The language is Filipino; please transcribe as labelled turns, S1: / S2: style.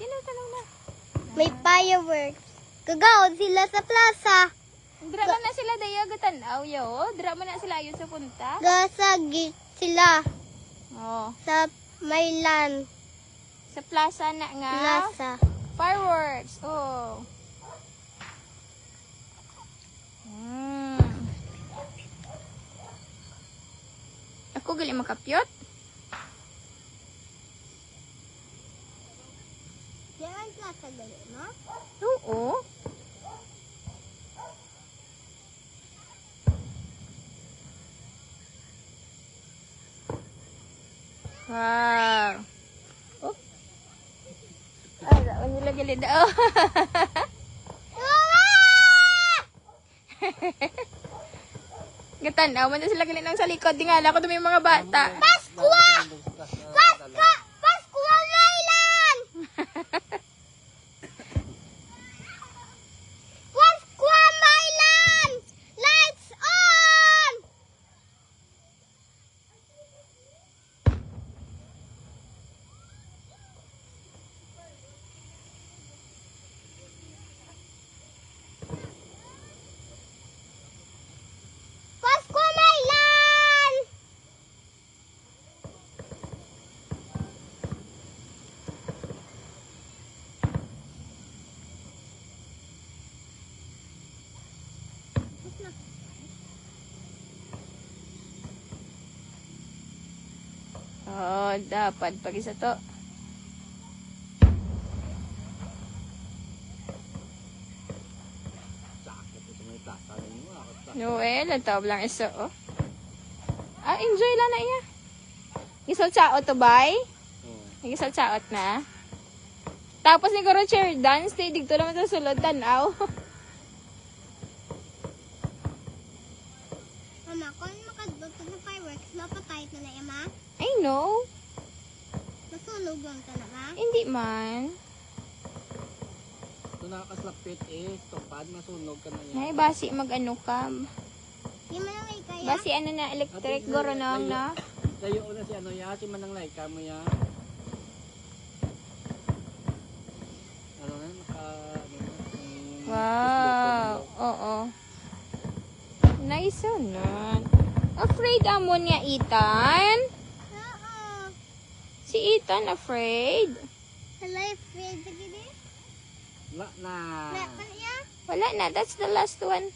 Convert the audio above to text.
S1: na, tanaw na.
S2: May fireworks. Kagaon sila sa plaza.
S1: Dra na sila daya gatanaw yo. Dra man na sila ayo sa punta.
S2: Gasagi sila
S1: Oh,
S2: sa Maylan
S1: sa plaza na nga.
S2: Plaza.
S1: Fireworks. Oh. Ako gali makapyot.
S2: Yan plaza gali, no?
S1: Oo. Wow. Oh. Ay, daon nila gali daw. Gatanaw, man na sila gali nang sa likod. Di nga, ako may mga bata.
S2: Pasko! Pasko! Pasko ang Maylan! Pasko ang Maylan! Lights on! Pasko Maylan!
S1: Oh, dapat pag isa to. Noel, ang tawag lang iso, oh. Ah, enjoy lang na iya. Gisal chaot to, bay? Gisal chaot na. Tapos ni Goro chair dance, tay digto naman sa sulod, tanaw.
S2: Mama, kung makadbot ng fireworks, mapatay na na ma?
S1: I know.
S2: Nasunog lang ka na ba?
S1: Hindi man.
S3: Ito nakakaslapit tupad, masunog ka na yan.
S1: Nay, basi mag-ano ka.
S2: Di mo lang kaya?
S1: Basi ano na, electric Goro na, na.
S3: Layo na si ano ya, si Manang Laika mo ya. Ano na,
S1: Wow. Oo. Nice na. Afraid amo niya, Ethan?
S2: Oo.
S1: Si Ethan afraid.
S2: Hala, afraid na gini?
S3: Wala na.
S2: Wala pa niya?
S1: Wala na, that's the last one.